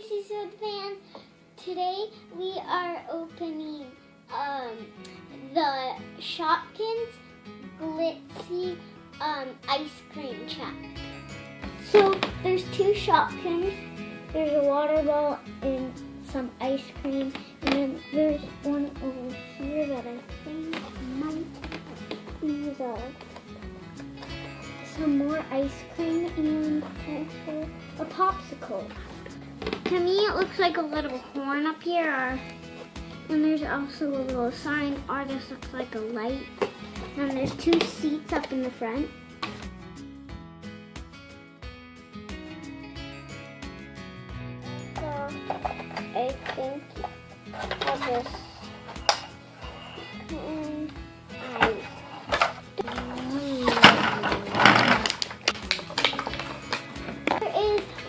Seafood Fan. Today we are opening the Shopkins glitzy ice cream truck. So there's two Shopkins. There's a water ball and some ice cream, and then there's one over here that I think might be some more ice cream and also a popsicle. To me, it looks like a little horn up here, and there's also a little sign, or this looks like a light. And there's two seats up in the front. So, I think I'll just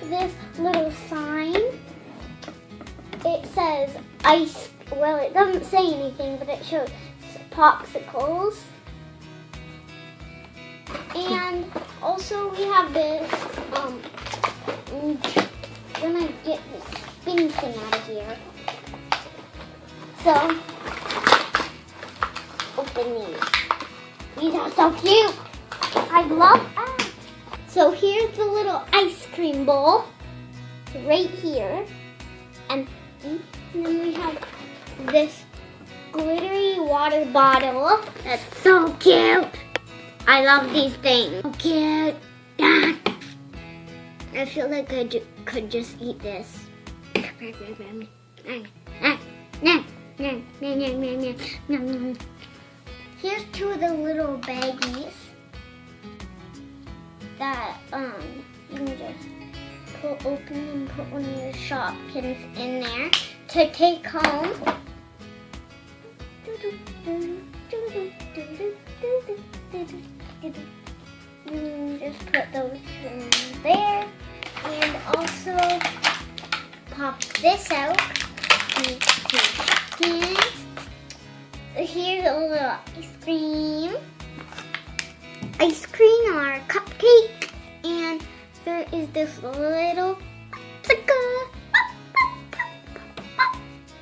this little sign. It says ice, well, it doesn't say anything, but it shows popsicles. And also we have this, I'm gonna get this spinning thing out of here. So, open these. These are so cute. I love them. So here's the little ice cream bowl right here. And then we have this glittery water bottle. That's so cute. I love these things. So cute. I feel like I could just eat this. Here's two of the little baggies that you can just pull open and put one of your Shopkins in there to take home. Just put those in there, and also pop this out. Here's a little ice cream or cupcake, and there is this little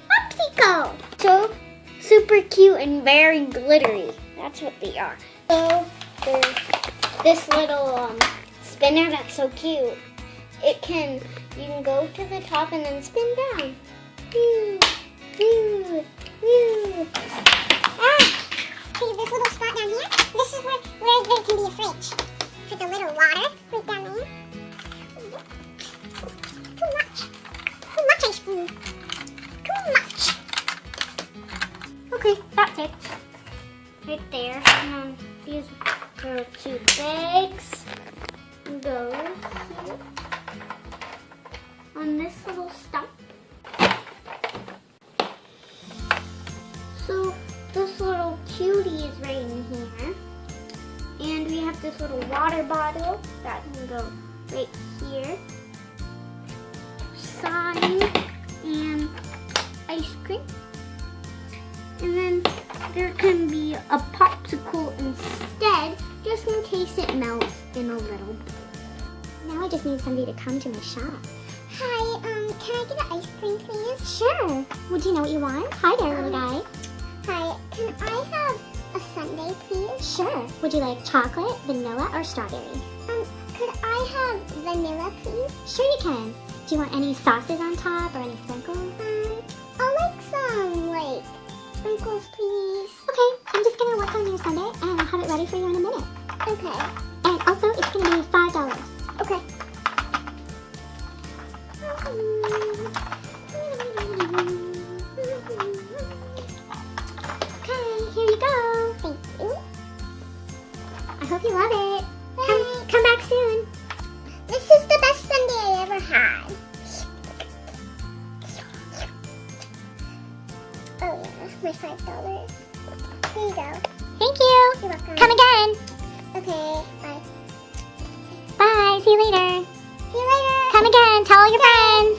popsicle. So super cute and very glittery. That's what they are. So there's this little spinner that's so cute. You can go to the top and then spin down. Woo, woo, woo. See this little spot down here? This is where there can be a fridge. Put the little water right down there. Too much ice cream. Too much. Okay, that's it. Right there. And then these are two bags. Go here on this little stump. So this little cutie is right in here. And we have this little water bottle that can go right here. Sign and ice cream. And then there can be a popsicle instead, just in case it melts in a little bit. Now I just need somebody to come to my shop. Hi, can I get an ice cream, please? Sure. Would you know what you want? Hi there, little guy. Hi, can I have a sundae, please? Sure. Would you like chocolate, vanilla, or strawberry? Could I have vanilla, please? Sure you can. Do you want any sauces on top or any sprinkles? I'll like some, sprinkles, please. Okay, I'm just gonna work on your sundae and I'll have it ready for you in a minute. Okay. And also, it's gonna be $5. Okay. Okay, here you go. Thank you. I hope you love it. Come back soon. This is the best sundae I ever had. Oh yeah, my $5. Here you go. Thank you. You're welcome. Come again. Okay, bye. Bye, see you later. See you later. Come again, tell all your friends.